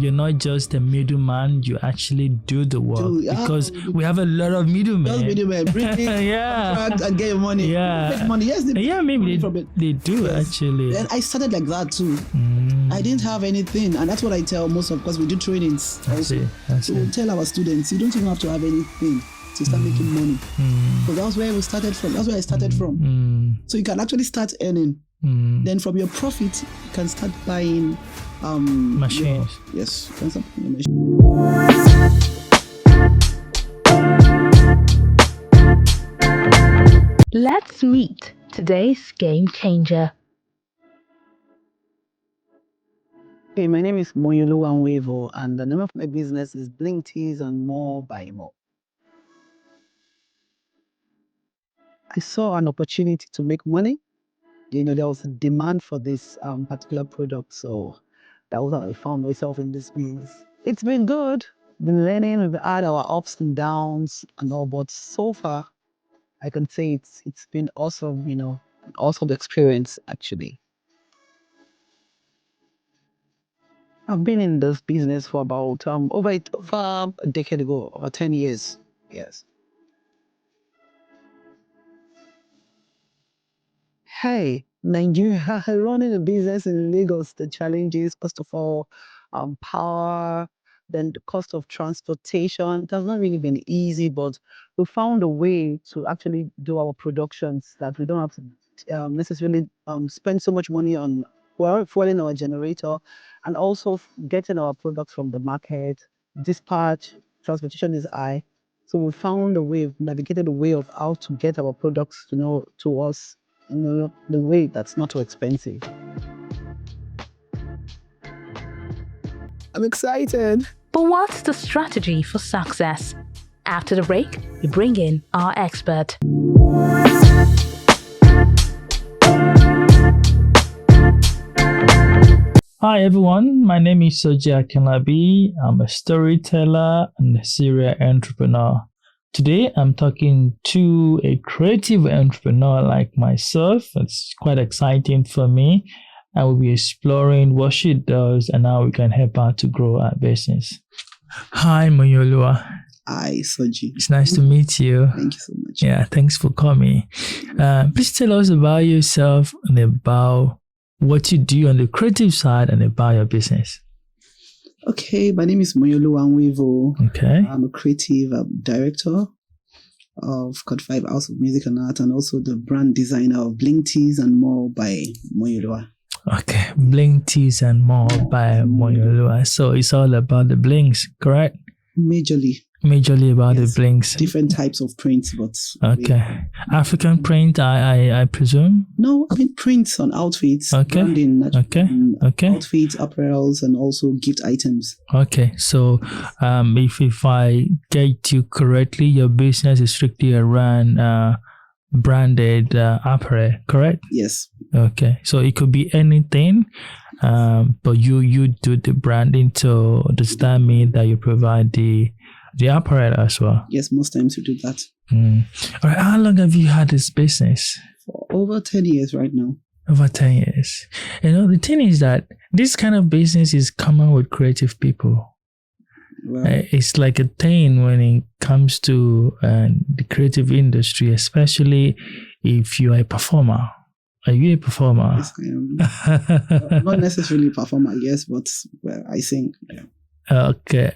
You're not just a middleman, you actually do the work because we have a lot of middlemen. Just middlemen, bring contract and get your money. Yeah. Make money. Yes, maybe they do actually. And I started like that too. I didn't have anything, and that's what I tell most of, because we do trainings. So we tell our students, you don't even have to have anything to start making money. So that's where we started from. That's where I started from. So you can actually start earning. Then from your profit, you can start buying machines. Yes, you can start buying machines. Let's meet today's game changer. Okay, my name is Moyinoluwa Nwevo, and the name of my business is Blingtees and More by More. I saw an opportunity to make money. There was a demand for this particular product, so that was how I found myself in this business. It's been good. Been learning. We've had our ups and downs and all, but so far, I can say it's been awesome. An awesome experience actually. I've been in this business for about over a decade ago, over 10 years. Yes. Hey, Nigeria, running a business in Lagos, the challenges, first of all, power, then the cost of transportation. It has not really been easy, but we found a way to actually do our productions that we don't have to necessarily spend so much money on fueling our generator, and also getting our products from the market. Dispatch, transportation is high. So we found a way, navigated a way of how to get our products, to us, the way that's not too expensive. I'm excited. But what's the strategy for success? After the break, we bring in our expert. Hi everyone, my name is Soji Akinlabi. I'm a storyteller and a serial entrepreneur. Today I'm talking to a creative entrepreneur like myself. It's quite exciting for me. I will be exploring what she does and how we can help her to grow our business. Hi Moyinoluwa. Hi Soji. It's nice to meet you. Thank you so much. Yeah, thanks for coming. Please tell us about yourself and about what you do on the creative side and about your business. Okay, my name is Moyinoluwa Nwevo. Okay. I'm a creative director of Code 5 House of Music and Art, and also the brand designer of Blingtees and More by Moyinoluwa. Okay, Blingtees and More by Moyinoluwa. So it's all about the blings, correct? Majorly about the blings. Different types of prints, but okay. African print, I presume? No, I mean prints on outfits. Okay. Branding, okay. Outfits, apparels, and also gift items. Okay. So if I get you correctly, your business is strictly around branded apparel, correct? Yes. Okay. So it could be anything, but you do the branding, so does that mean that you provide the apparel as well? Yes, most times we do that. All right, how long have you had this business? For over 10 years right now. Over 10 years. The thing is that this kind of business is common with creative people. Well, it's like a thing when it comes to the creative industry, especially if you are a performer. Are you a performer? Yes, I am. Not necessarily a performer, yes, but I sing. Yeah. Okay.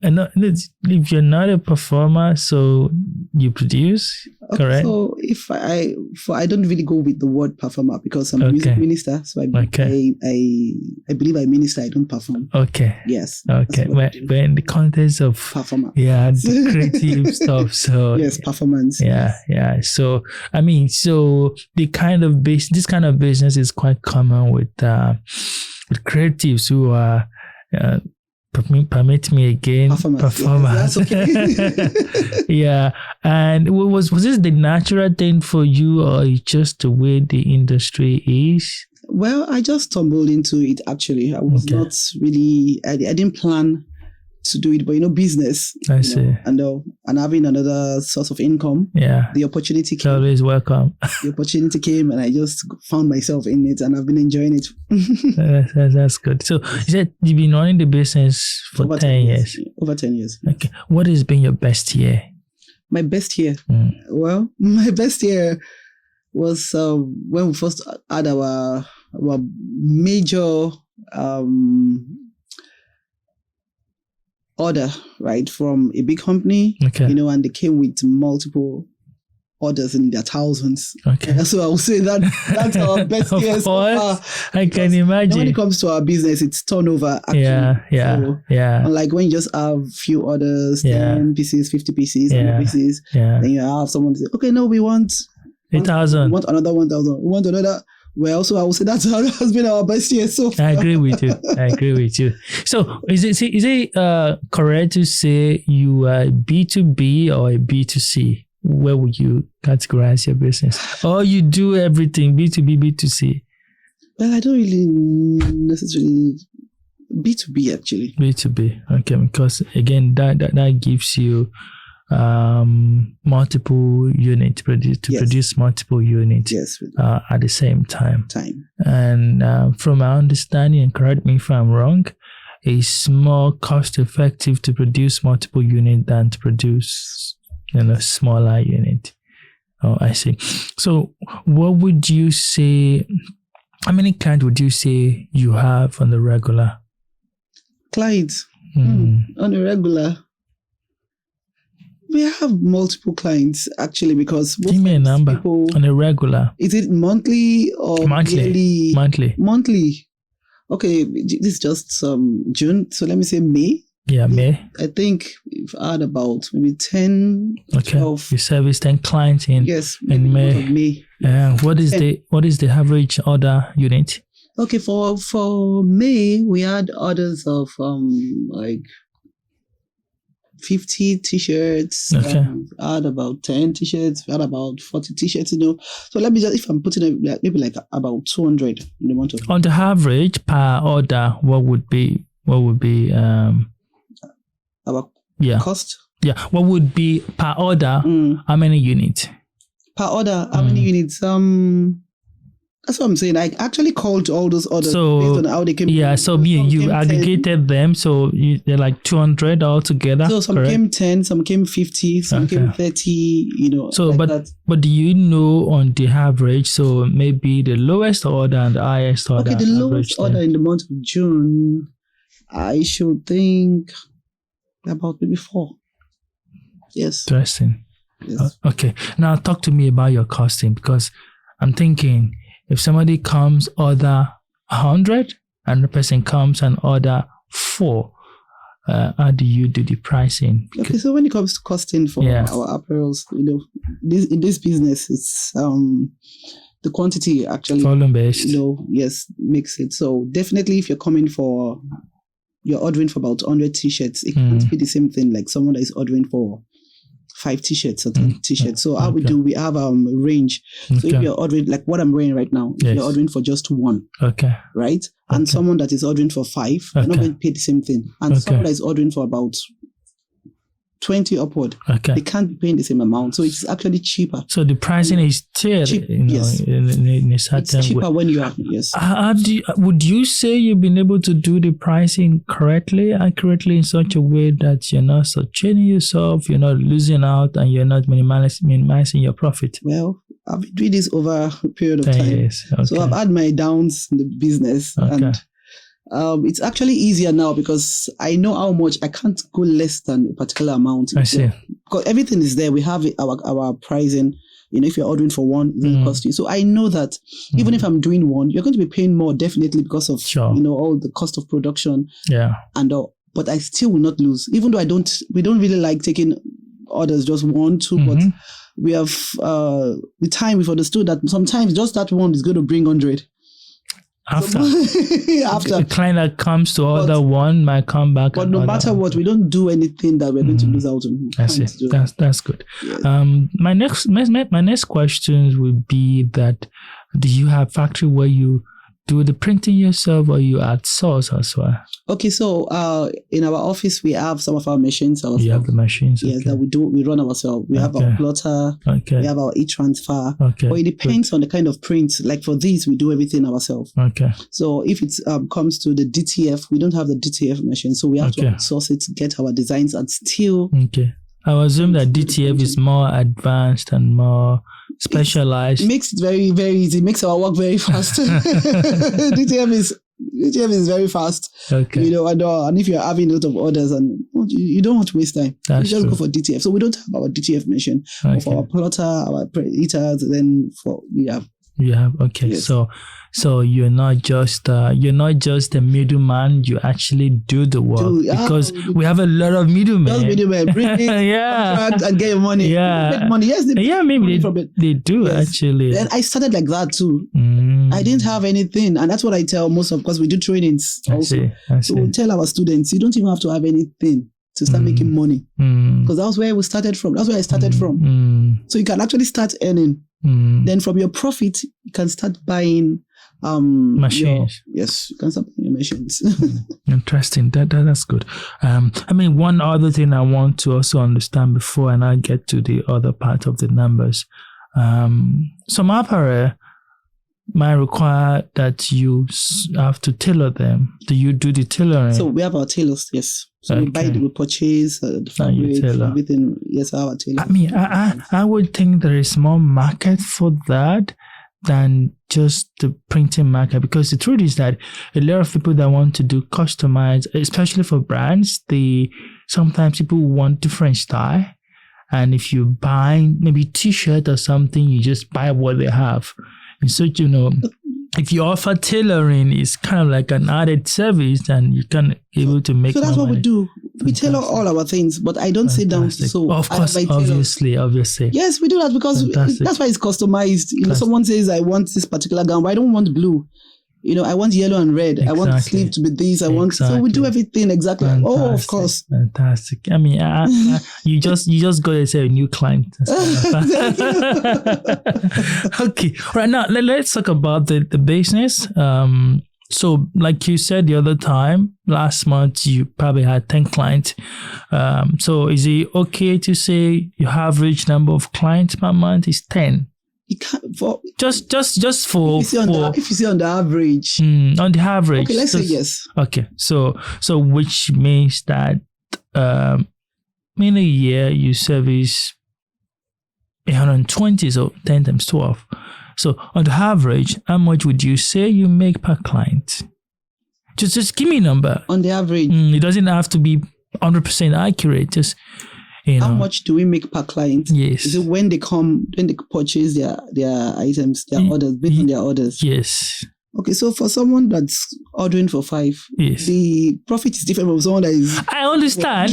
And if you're not a performer, so you produce, correct? So if I don't really go with the word performer because I'm a music minister, so I believe I minister, I don't perform. Okay. Yes. Okay. But in the context of performer, yeah, the creative stuff. So yes, performance. Yeah. So so this kind of business is quite common with creatives who are. Permit me again. Performers. That's okay. Yeah. And was this the natural thing for you, or just the way the industry is? Well, I just stumbled into it actually. I was not really, I didn't plan to do it, but business. I see. And having another source of income. Yeah. The opportunity came. Always welcome. The opportunity came, and I just found myself in it, and I've been enjoying it. That's good. So you said you've been running the business for Over 10 years. Over 10 years. Okay. What has been your best year? My best year? Well, my best year was when we first had our major order, right, from a big company, Okay. And they came with multiple orders in their thousands. Okay. So I would say that's our best year so far. I can imagine. When it comes to our business, it's turnover. Actually. Yeah. So, unlike when you just have few orders, 10 pieces, 50 pieces, 100 pieces, then you have someone say, okay, no, we want 8,000. We want another 1,000. We want another. Well, so I would say that has been our best year so far. I agree with you. So is it correct to say you are B2B or a B2C? Where would you categorize your business? Or you do everything, B2B, B2C? Well, I don't really necessarily B2B actually. B2B, okay, because again, that gives you multiple units produce multiple units at the same time. And from my understanding, and correct me if I'm wrong, it's more cost effective to produce multiple units than to produce smaller unit. Oh, I see. So what would you say, how many clients would you say you have on the regular? Clients? On a regular? We have multiple clients actually, because give me a number on a regular. Is it monthly or yearly? Monthly. Okay, this is just June, so let me say May. Yeah, May. I think we've had about maybe 10. Okay, 12. You service 10 clients in May. Yeah. What is the average order unit? Okay, for May we had orders of like 50 t-shirts. Okay. I had about 10 t-shirts. We had about 40 t-shirts, So let me just, if I'm putting it maybe like about 200 in the month of. On the average per order, what would be our cost? Yeah. What would be per order? How many units? Per order, how many units? That's what I'm saying. I actually called all those orders based on how they came. Yeah, so you aggregated 10. Them, so they're like 200 altogether. So some came 10, some came 50, some came 30. So, like but do you know on the average? So maybe the lowest order and the highest order. Okay, the lowest order in the month of June, I should think about maybe 4. Yes. Interesting. Yes. Okay, now talk to me about your costing, because I'm thinking, if somebody comes order 100 and the person comes and order 4, how do you do the pricing? Okay, so when it comes to costing for our apparels, in this business, it's the quantity actually volume based. Makes it. So definitely, if you're ordering for about 100 t-shirts, it can't be the same thing like someone that is ordering for 5 t-shirts or 10 t-shirts. So how we do, we have a range. So if you're ordering, like what I'm wearing right now, if you're ordering for just 1, right? And someone that is ordering for 5, you're not going to pay the same thing. And someone that is ordering for about 20 upward, they can't be paying the same amount. So it's actually cheaper. So the pricing is tiered, in a certain it's cheaper way. when you have, would you say you've been able to do the pricing accurately in such a way that you're not sustaining yourself, you're not losing out, and you're not minimizing your profit? Well, I've been doing this over a period of 10 time. Years. Okay. So I've had my downs in the business. And it's actually easier now because I know how much I can't go less than a particular amount. I see. Because everything is there. We have our pricing. If you're ordering for 1, it's going to cost you. So I know that even if I'm doing 1, you're going to be paying more definitely because of all the cost of production. Yeah. And all. But I still will not lose, even though we don't really like taking orders just 1, 2, but we have the time we've understood that sometimes just that 1 is going to bring 100. After a client that comes to order 1 might come back. But no matter what, we don't do anything that we're going to lose out on. I see. That's good. Yes. My next questions would be that, do you have factory where you do the printing yourself or you outsource as well? Okay, so in our office we have some of our machines ourselves. You have the machines? Yes, that we run ourselves. We have our plotter, we have our e-transfer. Okay. But it depends on the kind of print. Like for these, we do everything ourselves. Okay. So if it comes to the DTF, we don't have the DTF machine, so we have to outsource it, get our designs, and still. Okay. I would assume that DTF is more advanced and more specialized. It makes it very, very easy. It makes our work very fast. DTF is very fast. Okay. You know, and if you're having a lot of orders and you don't want to waste time, you just go for DTF. So we don't have our DTF machine. For our plotter, our eaters, then we have. You have yes. So you're not just a middleman. You actually do the work because we have a lot of middlemen. Just middlemen, bring it, contract and get your money. Yeah, make money. Yes, maybe they do actually. And I started like that too. I didn't have anything, and that's what I tell most of, because we do trainings also. I see. So we tell our students, you don't even have to have anything to start making money, because that's where we started from. That's where I started from. So you can actually start earning. Then from your profit, you can start buying machines. Yes, you can start buying your machines. Interesting. That's good. One other thing I want to also understand before and I get to the other part of the numbers. Some apparel might require that you have to tailor them. Do you do the tailoring? So we have our tailors, yes. So we purchase the fabric, everything. Yes, our tailor. I would think there is more market for that than just the printing market, because the truth is that a lot of people that want to do customized, especially for brands, sometimes people want different style. And if you buy maybe t-shirt or something, you just buy what they have. And so, if you offer tailoring, it's kind of like an added service, and you can able to make. So that's what money. we do. We tailor all our things, but I don't sit down. So of course, obviously. Yes, we do that because that's why it's customized. Someone says, "I want this particular gown, but I don't want blue. I want yellow and red. Exactly. I want the sleeve to be this. I want." So we do everything exactly. Fantastic. Oh, of course. Fantastic. You just got to say a new client. Okay. Right now, let's talk about the business. So like you said the other time, last month, you probably had 10 clients. So is it okay to say your average number of clients per month is 10? You can't just for if you see on the average. On the average. Okay, let's say yes. Okay. So which means that in a year you service 120, so 10 times 12. So on the average, how much would you say you make per client? Just give me a number. On the average. It doesn't have to be 100% accurate. Just, how much do we make per client? Yes. Is it when they purchase their items, their orders, based on their orders? Yes. Okay, so for someone that's ordering for 5, yes, the profit is different from someone that is... I understand,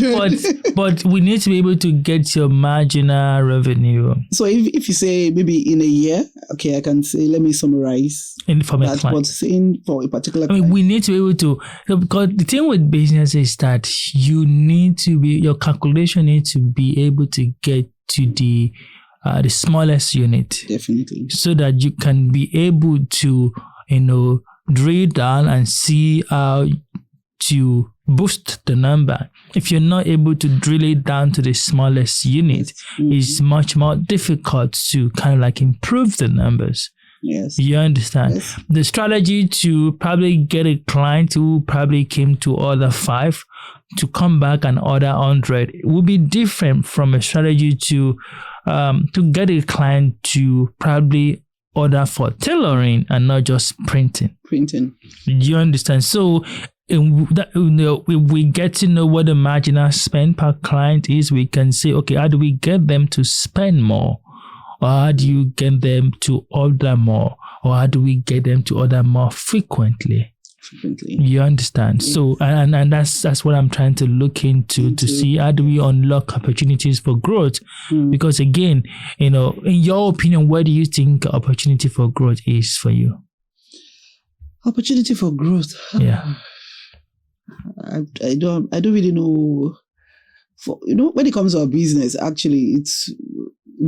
but we need to be able to get your marginal revenue. So if you say maybe in a year, okay, I can say, let me summarize. That's what saying for a particular client. We need to be able to, because the thing with business is that your calculation needs to be able to get to the smallest unit. Definitely. So that you can be able to drill down and see how to boost the number. If you're not able to drill it down to the smallest unit, it's much more difficult to kind of like improve the numbers. Yes. You understand? Yes. The strategy to probably get a client who probably came to order 5 to come back and order 100 will be different from a strategy to get a client to probably order for tailoring and not just printing. You understand? So we get to know what the marginal spend per client is. We can say, okay, how do we get them to spend more? Or how do you get them to order more? Or how do we get them to order more frequently? You understand? Yes. So and that's what I'm trying to look into to see how do we unlock opportunities for growth. Because again, in your opinion, where do you think opportunity for growth is for you? Opportunity for growth. Yeah. I don't really know. When it comes to our business, actually it's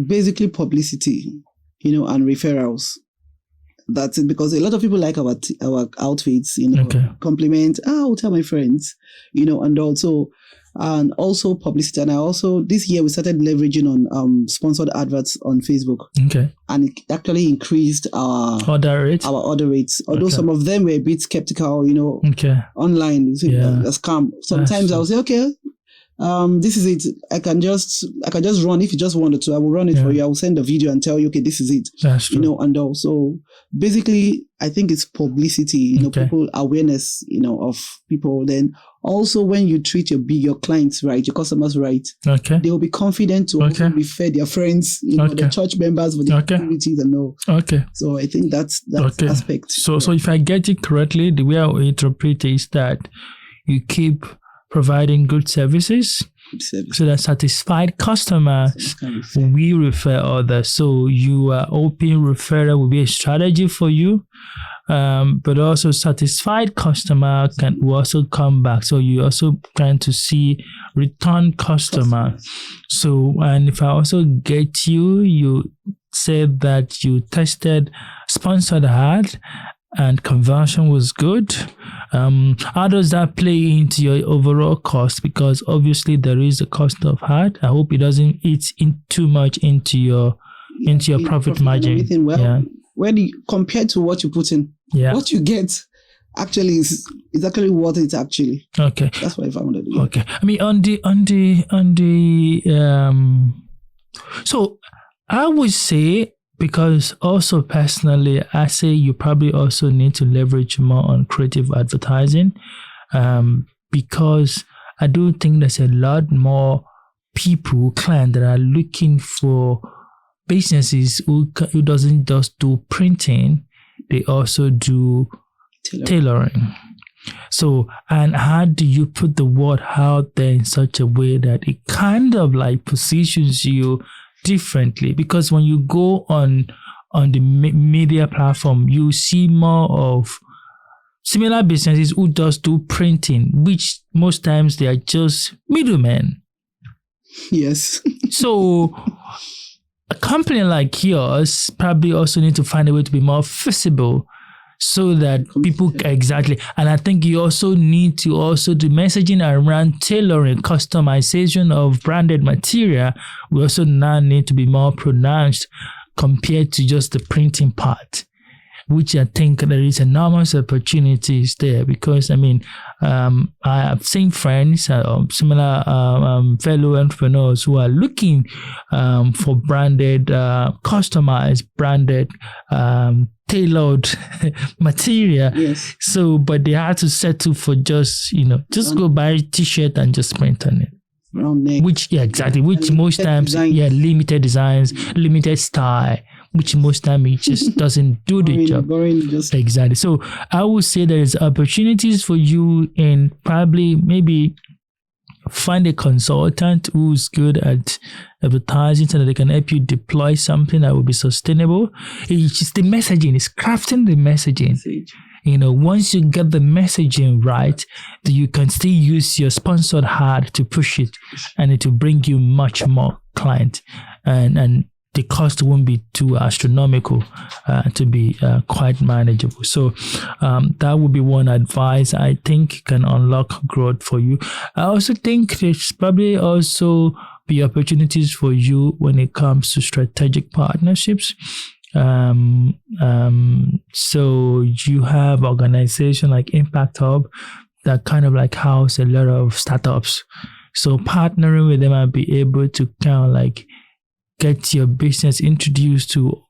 basically publicity, and referrals. that's it, because a lot of people like our outfits, compliment. I'll tell my friends, and also publicity. And this year we started leveraging on sponsored adverts on Facebook. Okay. And it actually increased our order rates. Although some of them were a bit skeptical, online, a scam. Sometimes I'll say, okay, this is it. I can just run. If you just wanted to, I will run it for you. I will send a video and tell you, okay, this is it. That's true. And also basically I think it's publicity, people awareness, of people. Then also when you treat your clients right, your customers right, they will be confident to also refer their friends, the church members for the activities and all. Okay. So I think that's aspect. So if I get it correctly, the way I interpret it is that you keep providing good services so that satisfied customers will refer others. So you are open referral will be a strategy for you, but also satisfied customer will also come back. So you also trying to see return customer. So, and if I also get you said that you tested sponsored ad and conversion was good. How does that play into your overall cost? Because obviously there is a cost of ad. I hope it doesn't eat in too much into your profit margin. When you compare to what you put in, what you get actually is actually worth it. Actually, okay, that's what I found it. Okay, I mean on the so I would say. Because also personally, I say you probably also need to leverage more on creative advertising, because I do think there's a lot more clients that are looking for businesses who doesn't just do printing, they also do tailoring. So, and how do you put the word out there in such a way that it kind of like positions you differently? Because when you go on the media platform, you see more of similar businesses who just do printing, which most times they are just middlemen. Yes. So a company like yours probably also need to find a way to be more visible so that people exactly. And I think you also need to also do messaging around tailoring, customization of branded material. We also now need to be more pronounced compared to just the printing part, which I think there is enormous opportunities there. Because I mean, I have seen friends, similar fellow entrepreneurs who are looking for branded, customized, branded, tailored material. Yes. So, but they had to settle for just go buy a t-shirt and just print on it. Which most times, limited designs, limited style, which most time it just doesn't do the job. Exactly. So I would say there is opportunities for you in probably maybe find a consultant who's good at advertising so that they can help you deploy something that will be sustainable. It's just the messaging, it's crafting the messaging. Once you get the messaging right, you can still use your sponsored ad to push it, and it will bring you much more client, and the cost won't be too astronomical to be quite manageable. So that would be one advice I think can unlock growth for you. I also think there's probably also be opportunities for you when it comes to strategic partnerships. So you have organization like Impact Hub that kind of like house a lot of startups. So partnering with them and be able to kind of like get your business introduced to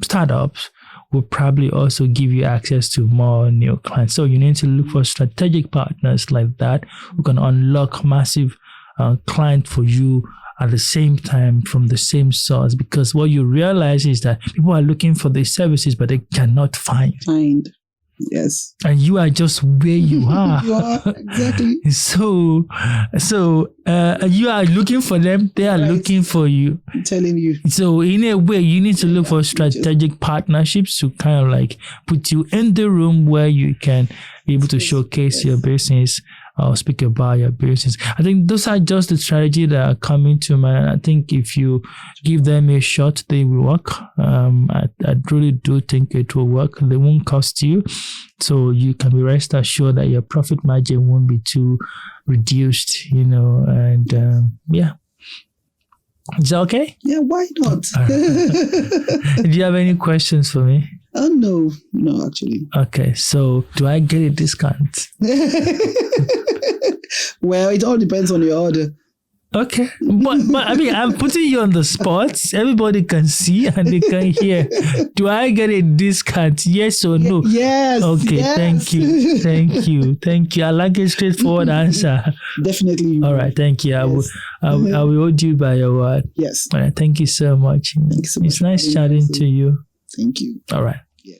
startups will probably also give you access to more new clients. So you need to look for strategic partners like that who can unlock massive client for you at the same time from the same source, because what you realize is that people are looking for these services but they cannot find. Yes. And you are just where you are. You are, exactly. So you are looking for them, they are looking for you. I'm telling you. So in a way, you need to look for strategic partnerships to kind of like put you in the room where you can be able to showcase your business or speak about your business. I think those are just the strategy that are coming to mind. I think if you give them a shot, they will work. I really do think it will work. They won't cost you. So you can be rest assured that your profit margin won't be too reduced, and yeah. Is that okay? Yeah, why not? Do you have any questions for me? No, actually. Okay, so do I get a discount? Well, it all depends on your order. Okay, but I mean, I'm putting you on the spot. Everybody can see and they can hear. Do I get a discount? Yes or no? Yes. Okay, yes. Thank you. I like a straightforward answer. Definitely. All right, thank you. Yes. I will hold you by your word. Yes. All right, thank you so much. Thank you so much. It's nice chatting to you. Thank you. All right.